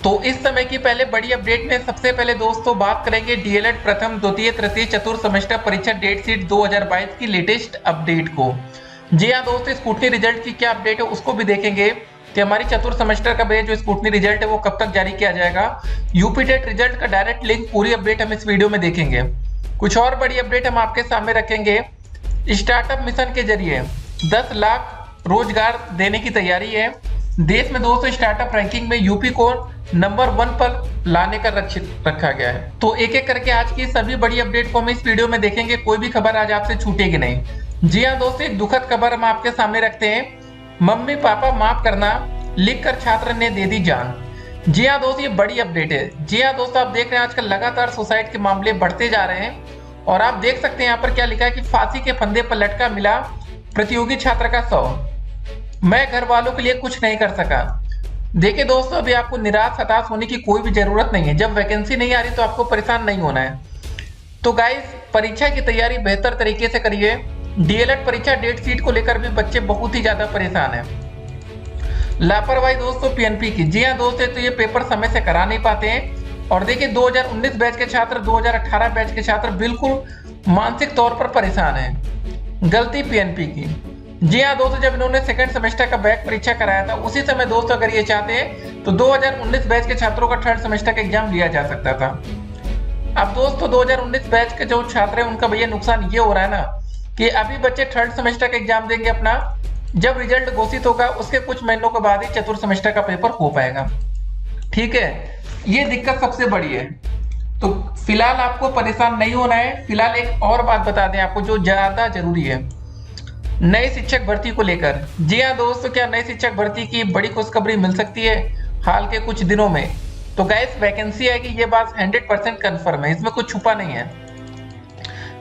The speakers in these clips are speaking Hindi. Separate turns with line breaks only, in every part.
तो इस समय की पहले बड़ी अपडेट में सबसे पहले दोस्तों बात करेंगे डीएलएड प्रथम द्वितीय तृतीय चतुर्थ सेमेस्टर परीक्षा डेट शीट 2022 की लेटेस्ट अपडेट को। जी हाँ दोस्तों, स्कूटनी रिजल्ट की क्या अपडेट है उसको भी देखेंगे कि हमारी चतुर्थ सेमेस्टर का जो स्कूटनी रिजल्ट है वो कब तक जारी किया जाएगा। यूपी टेट रिजल्ट का डायरेक्ट लिंक पूरी अपडेट हम इस वीडियो में देखेंगे। कुछ और बड़ी अपडेट हम आपके सामने रखेंगे। स्टार्टअप मिशन के जरिए 10 लाख रोजगार देने की तैयारी है। देश में दोस्तों स्टार्टअप रैंकिंग में यूपी को नंबर 1 पर लाने का लक्ष्य रखा गया है। तो एक एक करके आज की सभी बड़ी अपडेट को हम इस वीडियो में देखेंगे। कोई भी खबर आज आपसे छूटेगी नहीं। जी हाँ दोस्तों, एक दुखद खबर हम आपके सामने रखते हैं। मम्मी पापा माफ करना लिखकर छात्र ने दे दी जान। जी हाँ दोस्तों, ये बड़ी अपडेट है। जी हाँ दोस्तों, आप देख रहे हैं आजकल लगातार सुसाइड के मामले बढ़ते जा रहे हैं और आप देख सकते हैं यहाँ पर क्या लिखा है कि फांसी के फंदे पर लटका मिला प्रतियोगी छात्र का शव। मैं घर वालों के लिए कुछ नहीं कर सका। देखिए दोस्तों, अभी आपको निराश हताश होने की कोई भी जरूरत नहीं है। जब वैकेंसी नहीं आ रही तो आपको परेशान नहीं होना है। तो गाइस, परीक्षा की तैयारी बेहतर तरीके से करिए। डीएलएड परीक्षा डेट शीट को लेकर भी बच्चे बहुत ही ज्यादा परेशान हैं। लापरवाही दोस्तों पीएनपी की। जी हाँ दोस्तों, तो ये पेपर समय से करा नहीं पाते हैं और देखिए 2019 बैच के छात्र 2018 बैच के छात्र बिल्कुल मानसिक तौर पर परेशान हैं। गलती पीएनपी की। जी हाँ दोस्तों, जब इन्होंने सेकंड सेमेस्टर का बैक परीक्षा कराया था उसी समय दोस्तों अगर ये चाहते हैं तो 2019 बैच के छात्रों का थर्ड सेमेस्टर का एग्जाम लिया जा सकता था। अब दोस्तों 2019 बैच के जो छात्र हैं उनका भैया नुकसान ये हो रहा है ना कि अभी बच्चे थर्ड सेमेस्टर का एग्जाम देंगे अपना, जब रिजल्ट घोषित होगा उसके कुछ महीनों के बाद ही चतुर्थ सेमेस्टर का पेपर हो पाएगा। ठीक है, ये दिक्कत सबसे बड़ी है। तो फिलहाल आपको परेशान नहीं होना है। फिलहाल एक और बात बता दें आपको जो ज्यादा जरूरी है, नए शिक्षक भर्ती को लेकर। जी हाँ दोस्तों, क्या नए शिक्षक भर्ती की बड़ी खुशखबरी मिल सकती है हाल के कुछ दिनों में। तो गाइस, वैकेंसी आएगी ये बात 100% कंफर्म है, इसमें कुछ छुपा नहीं है।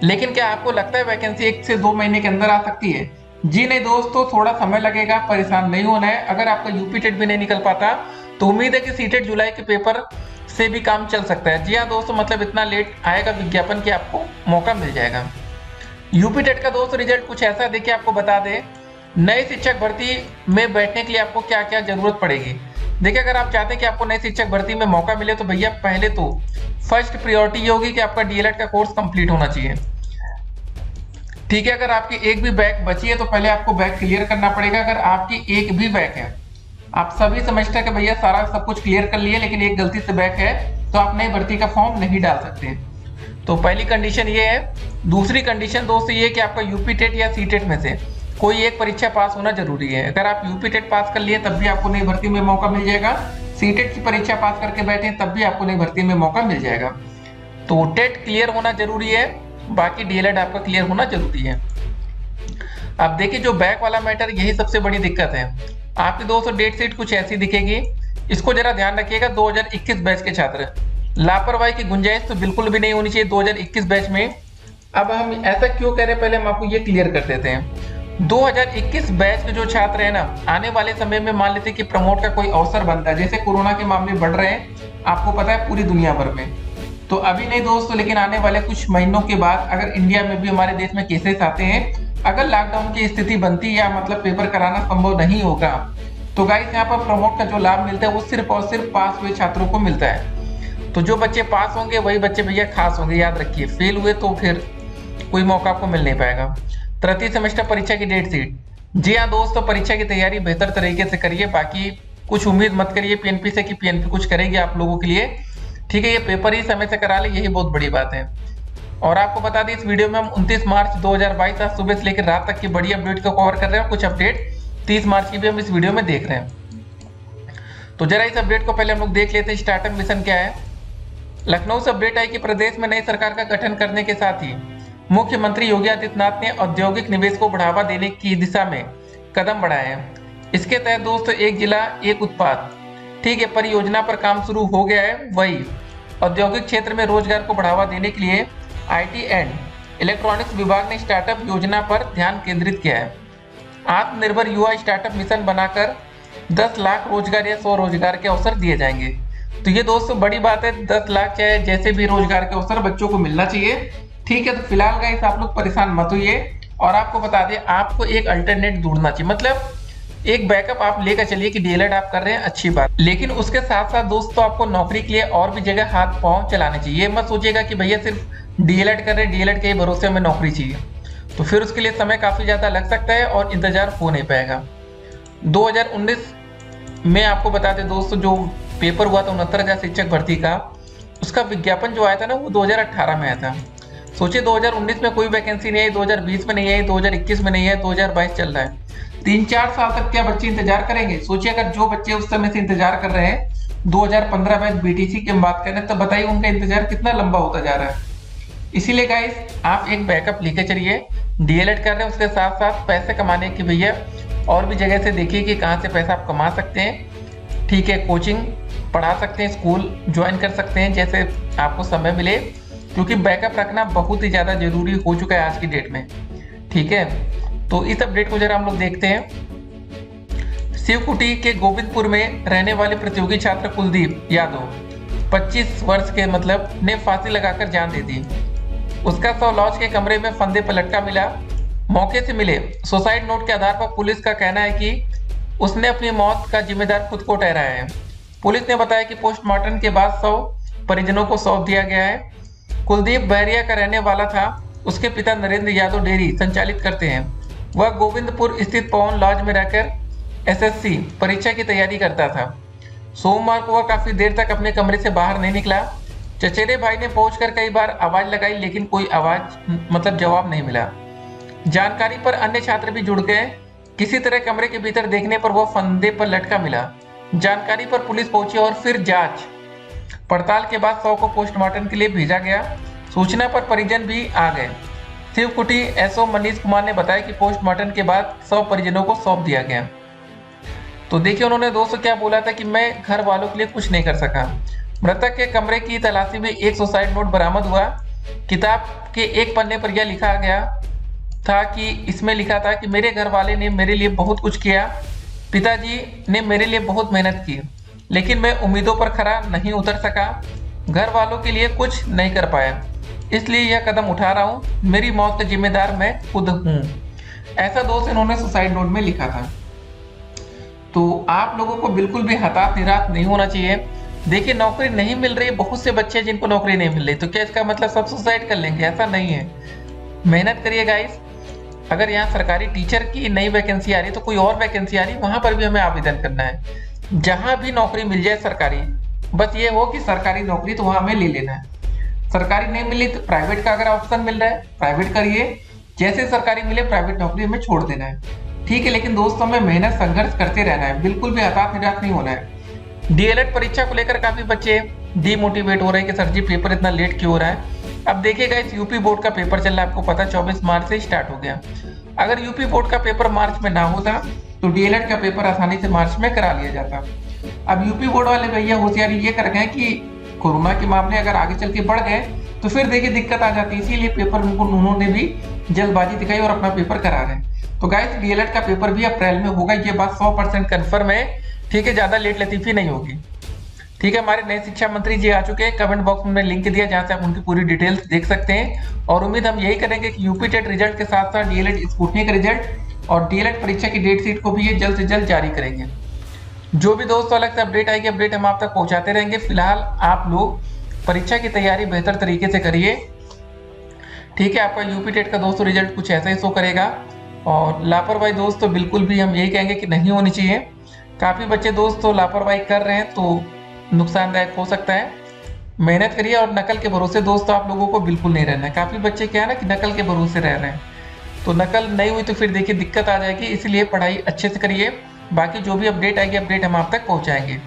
लेकिन क्या आपको लगता है वैकेंसी 1 से 2 महीने के अंदर आ सकती है? जी नहीं दोस्तों, थोड़ा समय लगेगा, परेशान नहीं होना है। अगर आपका यूपी टेट भी नहीं निकल पाता तो उम्मीद है कि सीटेट जुलाई के पेपर से भी काम चल सकता है। जी हाँ दोस्तों, मतलब इतना लेट आएगा विज्ञापन कि आपको मौका मिल जाएगा। यूपी टेट का दोस्तों रिजल्ट कुछ ऐसा देखिए, आपको बता दें नए शिक्षक भर्ती में बैठने के लिए आपको क्या क्या जरूरत पड़ेगी। देखिए, अगर आप चाहते हैं कि आपको नए शिक्षक भर्ती में मौका मिले तो भैया पहले तो फर्स्ट प्रायोरिटी ये होगी कि आपका डीएलएड का कोर्स कंप्लीट होना चाहिए। ठीक है, अगर आपकी एक भी बैक बची है तो पहले आपको बैक क्लियर करना पड़ेगा। अगर आपकी एक भी बैक है, आप सभी सेमेस्टर के भैया सारा सब कुछ क्लियर कर लिए लेकिन एक गलती से बैक है तो आप नई भर्ती का फॉर्म नहीं डाल सकते। तो पहली कंडीशन ये है। दूसरी कंडीशन दोस्तों ये कि आपका यूपी टेट या सीटेट में से कोई एक परीक्षा पास होना जरूरी है। अगर आप यूपी टेट पास कर लिए तब भी आपको नई भर्ती में मौका मिल जाएगा, सीटेट की परीक्षा पास करके बैठे तब भी आपको नई भर्ती में मौका मिल जाएगा। तो टेट क्लियर होना जरूरी है, बाकी डीएलएड आपका क्लियर होना जरूरी है। अब देखिए, जो बैक वाला मैटर यही सबसे बड़ी दिक्कत है। आपकी दोस्तों डेट शीट कुछ ऐसी दिखेगी, इसको जरा ध्यान रखिएगा। 2021 बैच के छात्र, लापरवाही की गुंजाइश तो बिल्कुल भी नहीं होनी चाहिए 2021 बैच में। अब हम ऐसा क्यों कह रहे हैं, पहले हम आपको ये क्लियर कर देते हैं। 2021 बैच के जो छात्र हैं ना, आने वाले समय में मान लेते हैं कि प्रमोट का कोई अवसर बनता है, जैसे कोरोना के मामले बढ़ रहे हैं आपको पता है पूरी दुनिया भर में। तो अभी नहीं दोस्तों, लेकिन आने वाले कुछ महीनों के बाद अगर इंडिया में भी हमारे देश में केसेस आते हैं, अगर लॉकडाउन की स्थिति बनती या मतलब पेपर कराना संभव नहीं होगा तो गाइस यहाँ पर प्रमोट का जो लाभ मिलता है वो सिर्फ और सिर्फ पास हुए छात्रों को मिलता है। तो जो बच्चे पास होंगे वही बच्चे भैया खास होंगे, याद रखिए। फेल हुए तो फिर कोई मौका आपको मिल नहीं पाएगा। तृतीय सेमेस्टर परीक्षा की डेट शीट। जी हाँ दोस्तों, परीक्षा की तैयारी बेहतर तरीके से करिए। बाकी कुछ उम्मीद मत करिए पीएनपी से कि पीएनपी कुछ करेगी आप लोगों के लिए। ठीक है, ये पेपर ही समय से करा ले, यही बहुत बड़ी बात है। और आपको बता दें इस वीडियो में हम 29 मार्च 2022 आज सुबह से लेकर रात तक की बड़ी अपडेट को कवर कर रहे हैं। कुछ अपडेट 30 मार्च की भी हम इस वीडियो में देख रहे हैं। तो जरा इस अपडेट को पहले हम लोग देख लेते हैं। स्टार्टअप मिशन क्या है। लखनऊ से अपडेट आई कि प्रदेश में नई सरकार का गठन करने के साथ ही मुख्यमंत्री योगी आदित्यनाथ ने औद्योगिक निवेश को बढ़ावा देने की दिशा में कदम बढ़ाए हैं। इसके तहत दोस्तों एक जिला एक उत्पाद, ठीक है, परियोजना पर काम शुरू हो गया है। वही औद्योगिक क्षेत्र में रोजगार को बढ़ावा देने के लिए आईटी एंड इलेक्ट्रॉनिक्स विभाग ने स्टार्टअप योजना पर ध्यान केंद्रित किया है। आत्मनिर्भर युवा स्टार्टअप मिशन बनाकर 10 लाख रोजगार या स्वरोजगार के अवसर दिए जाएंगे। तो ये दोस्तों बड़ी बात है, 10 लाख चाहे जैसे भी रोजगार के अवसर बच्चों को मिलना चाहिए। ठीक है, तो फिलहाल गाइस आप लोग परेशान मत होइए और आपको बता दें आपको एक अल्टरनेट ढूंढना चाहिए। मतलब एक बैकअप आप लेकर चलिए कि डीएलएड आप कर रहे हैं, अच्छी बात, लेकिन उसके साथ साथ दोस्तों आपको नौकरी के लिए और भी जगह हाथ पांव चलाने चाहिए। ये मत सोचिएगा कि भैया सिर्फ डीएलएड कर रहे हैं, डीएलएड के ही भरोसे हमें नौकरी चाहिए, तो फिर उसके लिए समय काफी ज्यादा लग सकता है और इंतजार हो नहीं पाएगा। 2019 में आपको बता दें दोस्तों, जो पेपर हुआ था 69,000 शिक्षक भर्ती का, उसका विज्ञापन जो आया था ना वो 2018 में आया था। सोचिए 2019 में कोई वैकेंसी नहीं आई, 2020 में नहीं आई, 2021 में नहीं है, 2022 चल रहा है। 3-4 साल तक क्या बच्चे इंतजार करेंगे? सोचिए अगर जो बच्चे उस समय से इंतजार कर रहे हैं, 2015 में बीटीसी की हम बात करें, तो बताइए उनका इंतजार कितना लंबा होता जा रहा है। इसीलिए गाइस आप एक बैकअप लेके चलिए, डीएलएड कर रहे हैं उसके साथ साथ पैसे कमाने की भैया और भी जगह से देखिए कि कहाँ से पैसा आप कमा सकते हैं। ठीक है, कोचिंग पढ़ा सकते हैं, स्कूल ज्वाइन कर सकते हैं जैसे आपको समय मिले, क्योंकि बैकअप रखना बहुत ही ज़्यादा जरूरी हो चुका है आज की डेट में। ठीक है, तो इस अपडेट को जरा हम लोग देखते हैं। शिवकुटी के गोविंदपुर में रहने वाले प्रतियोगी छात्र कुलदीप यादव 25 वर्ष के ने फांसी लगाकर जान दे दी। उसका शव लॉज के कमरे में फंदे पर लटका मिला। मौके से मिले सुसाइड नोट के आधार पर पुलिस का कहना है कि उसने अपनी मौत का जिम्मेदार खुद को ठहराया है। पुलिस ने बताया कि पोस्टमार्टम के बाद शव परिजनों को सौंप दिया गया है। कुलदीप बहरिया का रहने वाला था। उसके पिता नरेंद्र यादव डेयरी संचालित करते हैं। वह गोविंदपुर स्थित पवन लॉज में रहकर एसएससी परीक्षा की तैयारी करता था। सोमवार को वह काफी देर तक अपने कमरे से बाहर नहीं निकला। चचेरे भाई ने पहुंचकर कई बार आवाज लगाई, लेकिन कोई आवाज जवाब नहीं मिला। जानकारी पर अन्य छात्र भी जुड़ गए। किसी तरह कमरे के भीतर देखने पर वह फंदे पर लटका मिला। जानकारी पर पुलिस पहुंची और फिर जांच पड़ताल के बाद शव को पोस्टमार्टम के लिए भेजा गया। सूचना पर परिजन भी आ गए। शिवकुटी एसओ मनीष कुमार ने बताया कि पोस्टमार्टम के बाद शव परिजनों को सौंप दिया गया। तो देखिए उन्होंने दोस्तों क्या बोला था कि मैं घर वालों के लिए कुछ नहीं कर सका। मृतक के कमरे की तलाशी में एक सुसाइड नोट बरामद हुआ। किताब के एक पन्ने पर यह लिखा गया था कि इसमें लिखा था कि मेरे घर वाले ने मेरे लिए बहुत कुछ किया। पिताजी ने मेरे लिए बहुत मेहनत की, लेकिन मैं उम्मीदों पर खरा नहीं उतर सका। घर वालों के लिए कुछ नहीं कर पाया, इसलिए यह कदम उठा रहा हूँ। मेरी मौत का जिम्मेदार मैं खुद हूँ। ऐसा दोस्त इन्होंने सुसाइड नोट में लिखा था। तो आप लोगों को बिल्कुल भी हताश निराश नहीं होना चाहिए। देखिए नौकरी नहीं मिल रही, बहुत से बच्चे जिनको नौकरी नहीं मिल रही, तो क्या इसका मतलब सब सुसाइड कर लेंगे? ऐसा नहीं है। मेहनत करिए गाइस। अगर यहाँ सरकारी टीचर की नई वैकेंसी आ रही है तो कोई और वैकेंसी आ रही है, वहां पर भी हमें आवेदन करना है। जहां भी नौकरी मिल जाए सरकारी, बस ये हो कि सरकारी नौकरी तो वहां हमें ले लेना है। सरकारी नहीं मिली तो प्राइवेट का अगर ऑप्शन मिल रहा है प्राइवेट करिए, जैसे सरकारी मिले प्राइवेट नौकरी हमें छोड़ देना है। ठीक है, लेकिन दोस्तों हमें मेहनत संघर्ष करते रहना है, बिल्कुल भी हताश निराश नहीं होना है। डीएलएड परीक्षा को लेकर काफी बच्चे डीमोटिवेट हो रहे हैं कि सर जी पेपर इतना लेट क्यों हो रहा है। अब देखिएगा इस यूपी बोर्ड का पेपर चल रहा है, आपको पता 24 मार्च से स्टार्ट हो गया। अगर यूपी बोर्ड का पेपर मार्च में ना होता तो डीएलएड का पेपर आसानी से मार्च में करा लिया जाता। अब यूपी बोर्ड वाले भैया होशियारी ये कर गए कि कोरोना के मामले अगर आगे चल के बढ़ गए तो फिर देखिए दिक्कत आ जाती है, इसीलिए पेपर उन्होंने भी जल्दबाजी दिखाई और अपना पेपर करा रहे हैं। तो गाइस डीएलएड का पेपर भी अप्रैल में होगा, ये बात 100% कन्फर्म है। ठीक है, ज्यादा लेट लतीफी नहीं होगी। ठीक है, हमारे नए शिक्षा मंत्री जी आ चुके हैं। कमेंट बॉक्स में लिंक दिया जहां से आप उनकी पूरी डिटेल्स देख सकते हैं। और उम्मीद हम यही करेंगे कि यूपी टेट रिजल्ट के साथ साथ डीएलएड स्कूटनी का रिजल्ट और डीएलएड परीक्षा की डेट शीट को भी ये जल्द से जल्द जारी करेंगे। जो भी दोस्तों अलग से अपडेट आएगी, अपडेट हम आप तक पहुंचाते रहेंगे। फिलहाल आप लोग परीक्षा की तैयारी बेहतर तरीके से करिए। ठीक है, आपका यूपी टेट का दोस्तों रिजल्ट कुछ ऐसा ही शो करेगा। और लापरवाही दोस्तों बिल्कुल भी हम यही कहेंगे कि नहीं होनी चाहिए। काफी बच्चे दोस्तों लापरवाही कर रहे हैं तो नुकसानदायक हो सकता है। मेहनत करिए और नकल के भरोसे दोस्तों आप लोगों को बिल्कुल नहीं रहना है। काफी बच्चे क्या है ना कि नकल के भरोसे रह रहे हैं, तो नकल नहीं हुई तो फिर देखिए दिक्कत आ जाएगी। इसलिए पढ़ाई अच्छे से करिए। बाकी जो भी अपडेट आएगी अपडेट हम आप तक पहुंचाएंगे।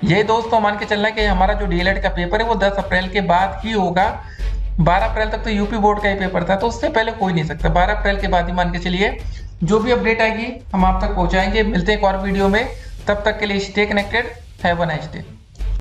यही दोस्तों मान के चलना कि हमारा जो डीएलएड का पेपर है वो 10 अप्रैल के बाद ही होगा। 12 अप्रैल तक तो यूपी बोर्ड का ही पेपर था, तो उससे पहले हो ही नहीं सकता। 12 अप्रैल के बाद ही मान के चलिए। जो भी अपडेट आएगी हम आप तक पहुंचाएंगे। मिलते हैं एक और वीडियो में, तब तक के लिए stay connected. Have a nice day.